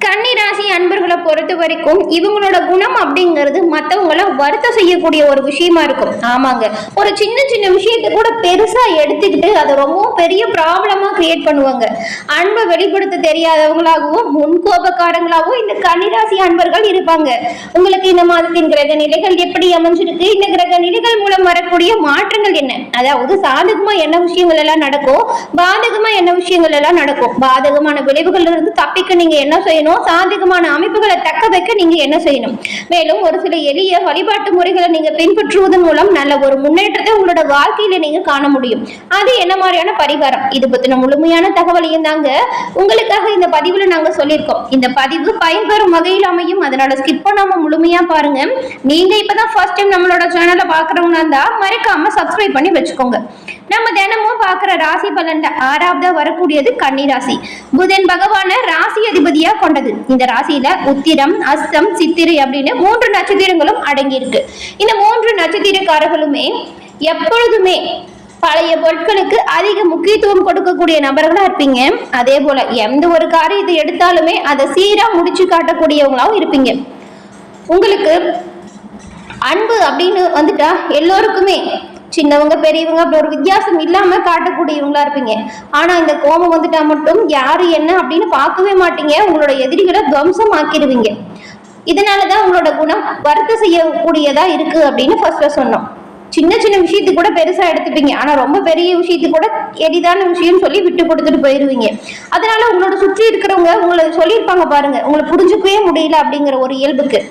கன்னி ராசி அன்பர்களை பொறுத்த வரைக்கும் இவங்களோட குணம் அப்படிங்கிறது மற்றவங்கள வருத்தம் செய்யக்கூடிய ஒரு விஷயமா இருக்கும். ஆமாங்க, ஒரு சின்ன சின்ன விஷயத்தை கூட பெருசா எடுத்துக்கிட்டு அதை ரொம்ப பெரிய ப்ராப்ளமா கிரியேட் பண்ணுவாங்க. அன்பை வெளிப்படுத்த தெரியாதவங்களாகவும் முன்கோபக்காரங்களாகவும் இந்த கன்னிராசி அன்பர்கள் இருப்பாங்க. உங்களுக்கு இந்த மாதத்தின் கிரக நிலைகள் எப்படி அமைஞ்சிருக்கு, இந்த கிரக நிலைகள் மூலம் வரக்கூடிய மாற்றங்கள் என்ன, அதாவது சாதகமா என்ன விஷயங்கள் எல்லாம் நடக்கும், பாதகமா என்ன விஷயங்கள் எல்லாம் நடக்கும், பாதகமான விளைவுகள் இருந்து தப்பிக்க நீங்க என்ன செய்யணும், சாதகமான அமைப்புகளை தக்க வைக்க நீங்க என்ன செய்யணும், மேலும் ஒரு சில எளிய வழிபாட்டு முறைகளை நீங்க பின்பற்றுவதன் மூலம் நல்ல ஒரு முன்னேற்றத்தை உங்களோட வாழ்க்கையில நீங்க காண முடியும். அது என்ன மாதிரியான பரிகாரம், இது பத்தின முழுமையான தகவலையும் தாங்க உங்களுக்காக இந்த பதிவுல நாங்க சொல்லியிருக்கோம். இந்த பதிவு பயன்பெறும் வகையில் அமையும், அதனால ஸ்கிப் பண்ணாம முழுமையா பாருங்க. நீங்க இப்பதான் ஃபர்ஸ்ட் டைம் நம்மளோட சேனலை பாக்குறவங்க இருந்தா மறக்காம சப்ஸ்கிரைப் பண்ணி வச்சுக்கோங்க. நம்ம தினமும் பார்க்கிற ராசி பலன் 6வது வரக்கூடியது கன்னி ராசி. புதன் பகவான ராசி அதிபதியா கொண்டது. இந்த ராசியில உத்திரம், அஸ்தம், சித்திரை அப்படின்னு 3 நட்சத்திரங்களும் அடங்கி இருக்கு. இந்த 3 நட்சத்திரக்காரர்களுமே எப்பொழுதுமே பழைய பொருட்களுக்கு அதிக முக்கியத்துவம் கொடுக்கக்கூடிய நபர்களா இருப்பீங்க. அதே போல எந்த ஒரு காரியத்தை எடுத்தாலுமே அதை சீரா முடிச்சு காட்டக்கூடியவங்களாவும் இருப்பீங்க. உங்களுக்கு அன்பு அப்படின்னு வந்துட்டா எல்லோருக்குமே சின்னவங்க பெரியவங்க அப்படி ஒரு வித்தியாசம் இல்லாம காட்டக்கூடியவங்களா இருப்பீங்க. ஆனா இந்த கோபம் வந்துட்டா மட்டும் யாரு என்ன அப்படின்னு பார்க்கவே மாட்டீங்க. உங்களோட எதிரிகளை துவம்சம் ஆக்கிடுவீங்க. இதனாலதான் உங்களோட குணம் வருத்தம் செய்யக்கூடியதா இருக்கு அப்படின்னு ஃபர்ஸ்ட்ல சொன்னோம். சின்ன சின்ன விஷயத்துக்கு கூட பெருசா எடுத்துப்பீங்க, ஆனா ரொம்ப பெரிய விஷயத்துக்கு கூட எளிதான விஷயம் சொல்லி விட்டு கொடுத்துட்டு போயிருவீங்க. அதனால உங்களோட சுற்றி இருக்கிறவங்க உங்களை சொல்லியிருப்பாங்க பாருங்க, உங்களை புரிஞ்சுக்கவே முடியல அப்படிங்கிற ஒரு இயல்புக்கு.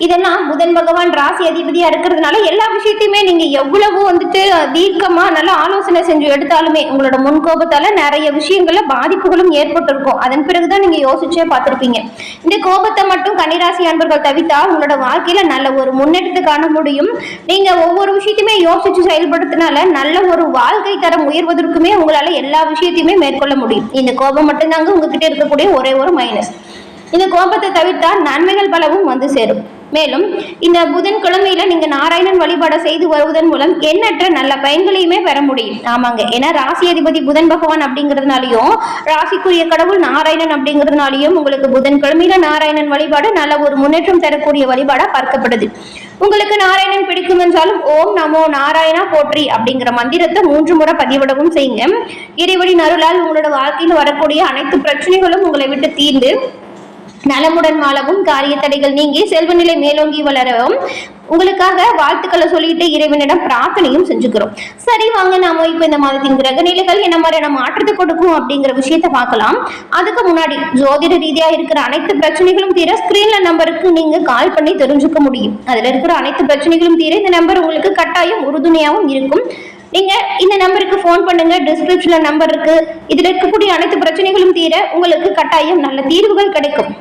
இதெல்லாம் புதன் பகவான் ராசி அதிபதியா இருக்கிறதுனால எல்லா விஷயத்தையுமே நீங்க எவ்வளவு வந்துட்டு தீர்க்கமா நல்லா ஆலோசனை செஞ்சு எடுத்தாலுமே உங்களோட முன்கோபத்தால நிறைய விஷயங்கள்ல பாதிப்புகளும் ஏற்பட்டிருக்கும். அதன் பிறகுதான் நீங்க யோசிச்சே பார்த்திருப்பீங்க. இந்த கோபத்தை மட்டும் கன்னிராசி அன்பர்கள் தவிர்த்தா உங்களோட வாழ்க்கையில நல்ல ஒரு முன்னேற்றத்தை காண முடியும். நீங்க ஒவ்வொரு விஷயத்தையுமே யோசிச்சு செயல்படுத்தினால நல்ல ஒரு வாழ்க்கை தரம் உயர்வதற்குமே உங்களால எல்லா விஷயத்தையுமே மேற்கொள்ள முடியும். இந்த கோபம் மட்டும்தாங்க உங்ககிட்ட இருக்கக்கூடிய ஒரே ஒரு மைனஸ். இந்த கோபத்தை தவிர்த்தா நன்மைகள் பலவும் வந்து சேரும். மேலும் இந்த புதன்கிழமையில நீங்க நாராயணன் வழிபாட செய்து வருவதன் மூலம் எண்ணற்ற நல்ல பயன்களையுமே பெற முடியும். ஆமாங்க, ஏன்னா ராசி அதிபதி புதன் பகவான் அப்படிங்கிறதுனாலையும் ராசிக்குரிய கடவுள் நாராயணன் அப்படிங்கிறதுனாலையும் உங்களுக்கு புதன்கிழமையில நாராயணன் வழிபாடு நல்ல ஒரு முன்னேற்றம் தரக்கூடிய வழிபாடா பார்க்கப்படுது. உங்களுக்கு நாராயணன் பிடிக்கும் என்றாலும் ஓம் நமோ நாராயணா போற்றி அப்படிங்கிற மந்திரத்தை 3 முறை பதிவிடவும் செய்யுங்க. இறைவனின் அருளால் உங்களோட வாழ்க்கையில் வரக்கூடிய அனைத்து பிரச்சனைகளும் உங்களை விட்டு தீர்ந்து நலமுடன் வாழவும், காரிய தடைகள் நீங்கி செல்வ நிலை மேலோங்கி வளரவும் உங்களுக்காக வாழ்த்துக்களை சொல்லிட்டு இறைவனிடம் பிரார்த்தனையும் செஞ்சுக்கிறோம். சரி, வாங்க நாம இப்ப இந்த மாதத்தின் கிரக நிலைகள் என்ன மாதிரியான மாற்றத்தை கொடுக்கும் அப்படிங்கிற விஷயத்த பார்க்கலாம். அதுக்கு முன்னாடி ஜோதிட ரீதியா இருக்கிற அனைத்து பிரச்சனைகளும் தீர ஸ்கிரீன்ல நம்பருக்கு நீங்க கால் பண்ணி தெரிஞ்சுக்க முடியும். அதுல இருக்கிற அனைத்து பிரச்சனைகளும் தீர இந்த நம்பர் உங்களுக்கு கட்டாயம் உறுதுணையாகவும் இருக்கும். நீங்க இந்த நம்பருக்கு போன் பண்ணுங்க. டிஸ்கிரிப்ஷன்ல நம்பர் இருக்கு. இதுல இருக்கக்கூடிய அனைத்து பிரச்சனைகளும் தீர உங்களுக்கு கட்டாயம் நல்ல தீர்வுகள் கிடைக்கும்.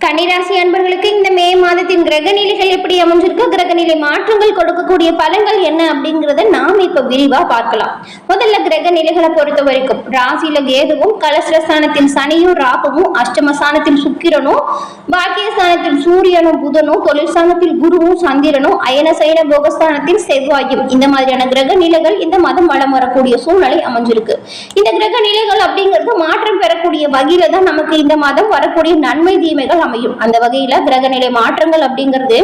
கன்னிராசி அன்பர்களுக்கு இந்த மே மாதத்தின் கிரக நிலைகள் எப்படி அமைஞ்சிருக்கு, கிரக நிலை மாற்றங்கள் கொடுக்கக்கூடிய பலன்கள் என்ன அப்படிங்கறத நாம இப்ப விரிவா பார்க்கலாம். முதல்ல கிரக நிலைகளை பொறுத்த வரைக்கும் ராசியில கேதுவும், கலஸ்ரஸ்தானத்தில் சனியும், ராகுவும், அஷ்டமஸ்தானத்தில் சுக்கிரனும், பாக்கியஸ்தானத்தில் சூரியனும், புதனும், தொழில் ஸ்தானத்தில் குருவும், சந்திரனும், அயன சயன போகஸ்தானத்தில் செவ்வாயும், இந்த மாதிரியான கிரக நிலைகள் இந்த மாதம் வளம் வரக்கூடிய சூழ்நிலை அமைஞ்சிருக்கு. இந்த கிரக நிலைகள் அப்படிங்கிறது மாற்றம் பெறக்கூடிய வகையில தான் நமக்கு இந்த மாதம் வரக்கூடிய நன்மை தீமைகள் அமையும். அந்த வகையில கிரகநிலை மாற்றங்கள் அப்படிங்கிறது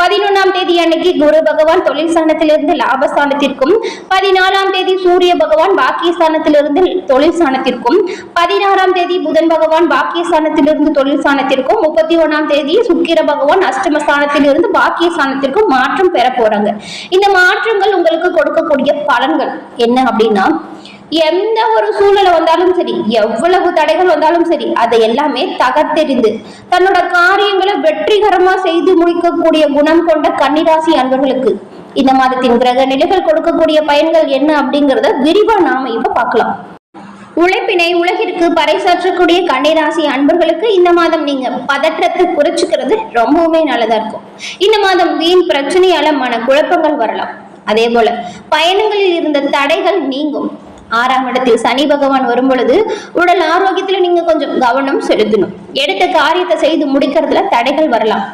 11ஆம் தேதி அன்னைக்கு குரு பகவான் தொழில் ஸ்தானத்திலிருந்து லாபஸ்தானத்திற்கும், 14ஆம் தேதி சூரிய பகவான் பாக்கியஸ்தானத்திலிருந்து தொழில் ஸ்தானத்திற்கும், 16ஆம் தேதி புதன் பகவான் பாக்கியஸ்தானத்திலிருந்து தொழில் ஸ்தானத்திற்கும், 31ஆம் தேதி சுக்கிர பகவான் அஷ்டமஸ்தானத்திலிருந்து பாக்கியஸ்தானத்திற்கும் மாற்றம் பெற போறாங்க. இந்த மாற்றங்கள் உங்களுக்கு கொடுக்கக்கூடிய பலன்கள் என்ன அப்படின்னா, எந்த ஒரு சூழ்நிலை வந்தாலும் சரி, எவ்வளவு தடைகள் வந்தாலும் சரி, அதை எல்லாமே தகர்த்தெறிந்து தன்னோட காரியங்களை வெற்றிகரமா செய்து முடிக்கக்கூடிய குணம் கொண்ட கன்னிராசி அன்பர்களுக்கு இந்த மாதத்தின் கிரக நிலைகள் கொடுக்கக்கூடிய பயன்கள் என்ன அப்படிங்கறத விரிவா நாம இப்ப பார்க்கலாம். உழைப்பினை உலகிற்கு பறைசாற்றக்கூடிய கன்னிராசி அன்பர்களுக்கு இந்த மாதம் நீங்க பதற்றத்தை குறைச்சுக்கிறது ரொம்பவுமே நல்லதா இருக்கும். இந்த மாதம் வீண் பிரச்சனையால மன குழப்பங்கள் வரலாம். அதே போல பயணங்களில் இருந்த தடைகள் நீங்கும். 6ஆம் இடத்தில் சனி பகவான் வரும் பொழுது உடல் ஆரோக்கியத்துல நீங்க கொஞ்சம் கவனம் செலுத்தணும். எடுத்த காரியத்தை செய்து முடிக்கிறதுல தடைகள் வரலாம்.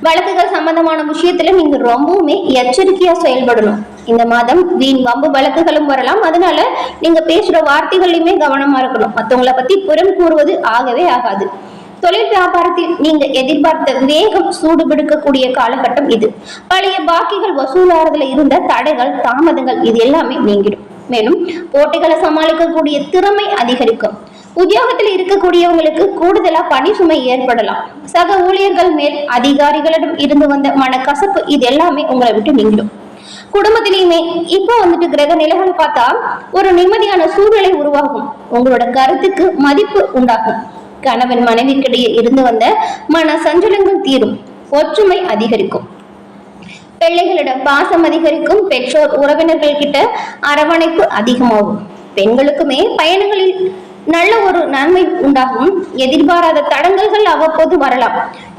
வழக்குகள் சம்பந்தமான விஷயத்துல நீங்க ரொம்பவுமே எச்சரிக்கையா செயல்படணும். இந்த மாதம் வீண் வம்பு வழக்குகளும் வரலாம். அதனால நீங்க பேசுற வார்த்தைகள்லயுமே கவனமா இருக்கணும். மத்தவங்களை பத்தி புறம் கூறுவது ஆகவே ஆகாது. தொழில் வியாபாரத்தில் நீங்க எதிர்பார்த்த வேகம் சூடு பிடிக்கக்கூடிய காலகட்டம் இது. பழைய பாக்கிகள் வசூலாறதுல இருந்த தடைகள், தாமதங்கள் இது எல்லாமே நீங்கிடும். மேலும் போட்டிகளை சமாளிக்கக்கூடிய திறமை அதிகரிக்கும். உத்தியோகத்தில் இருக்கக்கூடியவங்களுக்கு கூடுதலா பணி சுமை ஏற்படலாம். சக ஊழியர்கள் மேல் அதிகாரிகளிடம் இருந்து வந்த மனக்கசப்பு இது எல்லாமே உங்களை விட்டு நீங்கிடும். குடும்பத்திலையுமே இப்போ கிரக நிலைகள் பார்த்தா ஒரு நிம்மதியான சூழ்நிலை உருவாகும். உங்களோட கருத்துக்கு மதிப்பு உண்டாகும். கணவன் மனைவிக்கிடையே இருந்து வந்த மன சஞ்சலங்கள் தீரும். ஒற்றுமை அதிகரிக்கும். பிள்ளைகளிடம் பாசம் அதிகரிக்கும். பெற்றோர் உறவினர்கள் கிட்ட அரவணைப்பு அதிகமாகும். பெண்களுக்குமே பயணங்களில் நல்ல ஒரு நன்மை உண்டாகும். எதிர்பாராத தடங்கல்கள் அவ்வப்போது வரலாம்.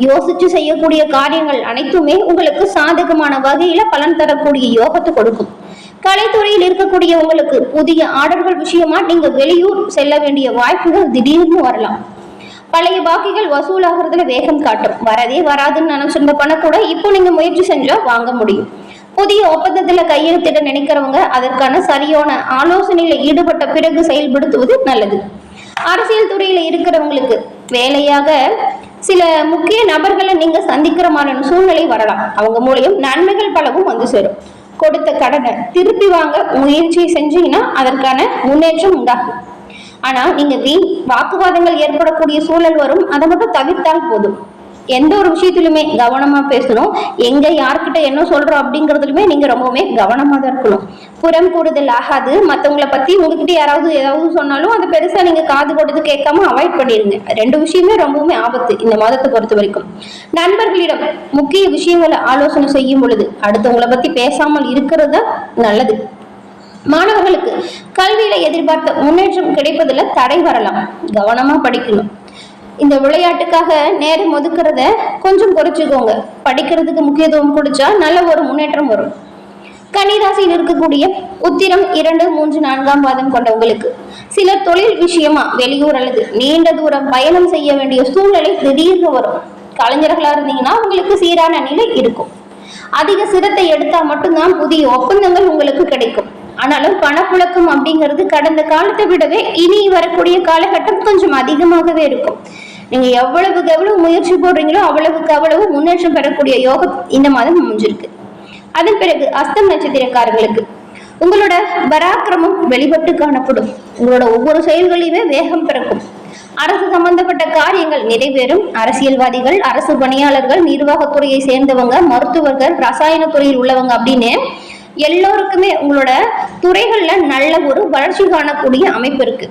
யோசிச்சு செய்யக்கூடிய காரியங்கள் அனைத்துமே உங்களுக்கு சாதகமான வகையில பலன் தரக்கூடிய யோகத்தை கொடுக்கும். கலைத்துறையில் இருக்கக்கூடிய உங்களுக்கு புதிய ஆர்டர்கள் விஷயமா நீங்க வெளியூர் செல்ல வேண்டிய வாய்ப்புகள் திடீர்னு வரலாம். பழைய பாக்கிகள் வசூலாகிறதுல வேகம் காட்டும். வரதே வராதுன்னு நினைச்சிருந்த பணம் கூட இப்போ நீங்க முயற்சி செஞ்சா வாங்க முடியும். புதிய ஒப்பந்தத்துல கையெழுத்திட நினைக்கிறவங்க அதற்கான சரியான ஆலோசனையில ஈடுபட்ட பிறகு செயல்படுத்துவது நல்லது. அரசியல் துறையில இருக்கிறவங்களுக்கு வேலையாக சில முக்கிய நபர்களை நீங்க சந்திக்கிற மாதிரி சூழ்நிலை வரலாம். அவங்க மூலியம் நன்மைகள் பலவும் வந்து சேரும். கொடுத்த கடனை திருப்பி வாங்க முயற்சி செஞ்சீங்கன்னா அதற்கான முன்னேற்றம் உண்டாகும். ஆனா நீங்க வீண் வாக்குவாதங்கள் ஏற்படக்கூடிய சூழல் வரும். அதை மட்டும் தவிர்த்தால் போதும். எந்த ஒரு விஷயத்திலுமே கவனமா பேசணும். எங்க யார்கிட்ட என்ன சொல்றோம் அப்படிங்கறதுலுமே நீங்க ரொம்பவுமே கவனமா தான் இருக்கணும். புறம் கூடுதல் ஆகாது. மத்தவங்களை பத்தி உங்ககிட்ட யாராவது ஏதாவது சொன்னாலும் அதை பெருசா நீங்க காது கொடுத்து கேட்காம அவாய்ட் பண்ணிடுங்க. ரெண்டு விஷயமே ரொம்பவுமே ஆபத்து இந்த மாதத்தை பொறுத்த வரைக்கும். நண்பர்களிடம் முக்கிய விஷயங்களை ஆலோசனை செய்யும் பொழுது அடுத்தவங்களை பத்தி பேசாமல் இருக்கிறது நல்லது. மாணவர்களுக்கு கல்வியில எதிர்பார்த்த முன்னேற்றம் கிடைப்பதுல தடை வரலாம். கவனமா படிக்கணும். இந்த விளையாட்டுக்காக நேரம் ஒதுக்குறத கொஞ்சம் குறைச்சிக்கோங்க. படிக்கிறதுக்கு முக்கியத்துவம் கொடுத்தா நல்ல ஒரு முன்னேற்றம் வரும். கன்னிராசியில் இருக்கக்கூடிய உத்திரம் 2, 3, 4ஆம் பாதம் கொண்டவங்களுக்கு சிலர் தொழில் விஷயமா வெளியூர் அல்லது நீண்ட தூரம் பயணம் செய்ய வேண்டிய சூழ்நிலை திடீர்னு வரும். கலைஞர்களா இருந்தீங்கன்னா உங்களுக்கு சீரான நிலை இருக்கும். அதிக சிரத்தை எடுத்தா மட்டும்தான் புதிய ஒப்பந்தங்கள் உங்களுக்கு கிடைக்கும். ஆனாலும் பணப்புழக்கம் அப்படிங்கிறது கடந்த காலத்தை விடவே இனி வரக்கூடிய காலகட்டம் கொஞ்சம் அதிகமாகவே இருக்கும். நீங்க எவ்வளவுக்கு எவ்வளவு முயற்சி போடுறீங்களோ அவ்வளவுக்கு அவ்வளவு முன்னேற்றம் பெறக்கூடிய யோகம் இந்த மாதம் அமைஞ்சிருக்கு. அதன் பிறகு அஸ்தம் நட்சத்திரக்காரர்களுக்கு உங்களோட பராக்கிரமம் வெளிப்பட்டு காணப்படும். உங்களோட ஒவ்வொரு செயல்களையுமே வேகம் பிறக்கும். அரசு சம்பந்தப்பட்ட காரியங்கள் நிறைவேறும். அரசியல்வாதிகள், அரசு பணியாளர்கள், நிர்வாகத்துறையை சேர்ந்தவங்க, மருத்துவர்கள், ரசாயன துறையில் உள்ளவங்க அப்படின்னு எல்லோருக்குமே உங்களோட துறைகள்ல நல்ல ஒரு வளர்ச்சி காணக்கூடிய அமைப்பு இருக்கு.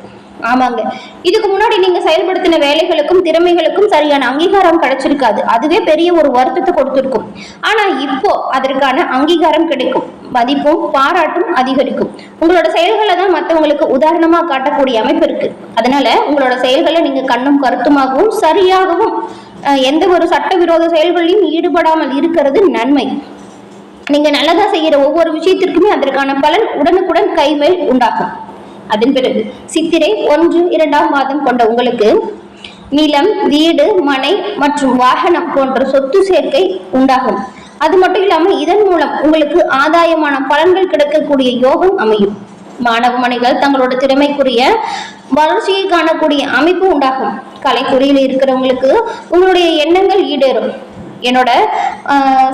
ஆமாங்க, இதுக்கு முன்னாடி நீங்க செயல்படுத்தின வேலைகளுக்கும் திறமைகளுக்கும் சரியான அங்கீகாரம் கிடைச்சிருக்காது. அதுவே பெரிய ஒரு வருத்தத்தை கொடுத்திருக்கும். ஆனா இப்போ அதற்கான அங்கீகாரம் கிடைக்கும். மதிப்பும் பாராட்டும் அதிகரிக்கும். உங்களோட செயல்களை தான் மற்றவங்களுக்கு உதாரணமா காட்டக்கூடிய அமைப்பு இருக்கு. அதனால உங்களோட செயல்களை நீங்க கண்ணும் கருத்துமாகவும் சரியாகவும் எந்த ஒரு சட்டவிரோத செயல்களிலும் ஈடுபடாமல் இருக்கிறது நன்மை. நீங்க நல்லதா செய்யற ஒவ்வொரு விஷயத்திற்குமே அதற்கான பலன் உடனுக்குடன் கைமேல் உண்டாகும். அதன் பிறகு சித்திரை 1, 2ஆம் மாதம் கொண்ட உங்களுக்கு நிலம், வீடு, மனை மற்றும் வாகனம் போன்ற சொத்து சேர்க்கை உண்டாகும். அது மட்டும் இல்லாம இதன் மூலம் உங்களுக்கு ஆதாயமான பலன்கள் கிடைக்கக்கூடிய யோகம் அமையும். மாணவ மணிகள் தங்களோட திறமைக்குரிய வளர்ச்சியை காணக்கூடிய அமைப்பு உண்டாகும். கலைத்துறையில் இருக்கிறவங்களுக்கு உங்களுடைய எண்ணங்கள் ஈடேறும். என்னோட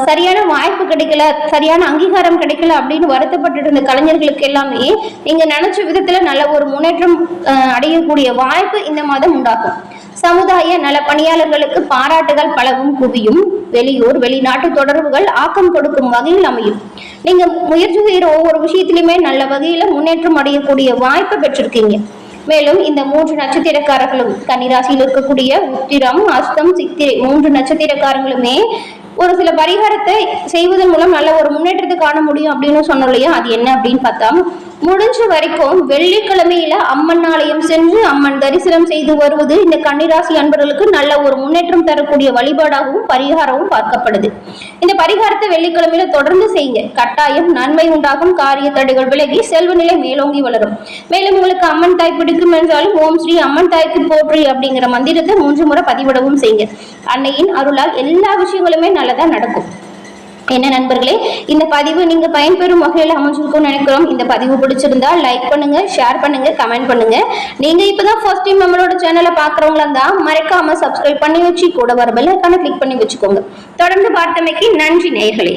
சரியான வாய்ப்பு கிடைக்கல, சரியான அங்கீகாரம் கிடைக்கல அப்படின்னு வருத்தப்பட்டு இருந்த கலைஞர்களுக்கு எல்லாமே நீங்க நினைச்ச விதத்துல நல்ல ஒரு முன்னேற்றம் அடையக்கூடிய வாய்ப்பு இந்த மாதம் உண்டாகும். சமுதாய நல பணியாளர்களுக்கு பாராட்டுகள் பலவும் குவியும். வெளியூர், வெளிநாட்டு தொடர்புகள் ஆக்கம் கொடுக்கும் வகையில் அமையும். நீங்க முயற்சி செய்யற ஒவ்வொரு விஷயத்திலுமே நல்ல வகையில முன்னேற்றம் அடையக்கூடிய வாய்ப்பை பெற்றிருக்கீங்க. மேலும் இந்த 3 நட்சத்திரக்காரர்களும் கன்னிராசியில் இருக்கக்கூடிய உத்திரம், அஸ்தம், சித்திரை 3 நட்சத்திரக்காரங்களுமே ஒரு சில பரிகாரத்தை செய்வதன் மூலம் நல்ல ஒரு முன்னேற்றத்தை காண முடியும் அப்படின்னு சொன்னோம் இல்லையா? அது என்ன அப்படின்னு பார்த்தா, முடிஞ்ச வரைக்கும் வெள்ளிக்கிழமையில அம்மன் ஆலயம் சென்று அம்மன் தரிசனம் செய்து வருவது இந்த கன்னிராசி அன்பர்களுக்கு நல்ல ஒரு முன்னேற்றம் தரக்கூடிய வழிபாடாகவும் பரிகாரமும் பார்க்கப்படுது. இந்த பரிகாரத்தை வெள்ளிக்கிழமையில தொடர்ந்து செய்யுங்க. கட்டாயம் நன்மை உண்டாகும். காரிய தடைகள் விலகி செல்வ நிலை மேலோங்கி வளரும். மேலும் உங்களுக்கு அம்மன் தாய் பிடிக்கும் என்றாலும் ஓம் ஸ்ரீ அம்மன் தாய்க்கு போற்றி அப்படிங்கிற மந்திரத்தை 3 முறை பதிவிடவும் செய்யுங்க. அன்னையின் அருளால் எல்லா விஷயங்களுமே நல்லதா நடக்கும். என்ன நண்பர்களே, இந்த பதிவு நீங்க பயன்பெறும் வகையில் அமைஞ்சிருக்கும்னு நினைக்கிறோம். இந்த பதிவு பிடிச்சிருந்தா லைக் பண்ணுங்க, ஷேர் பண்ணுங்க, கமெண்ட் பண்ணுங்க. நீங்க இப்பதான் ஃபர்ஸ்ட் டைம் நம்மளோட சேனலை பாக்குறவங்களா இருந்தா மறக்காம சப்ஸ்கிரைப் பண்ணி வச்சு கூட வர பெல் ஐகானை கிளிக் பண்ணி வச்சுக்கோங்க. தொடர்ந்து பார்த்தமைக்கு நன்றி நேயர்களே.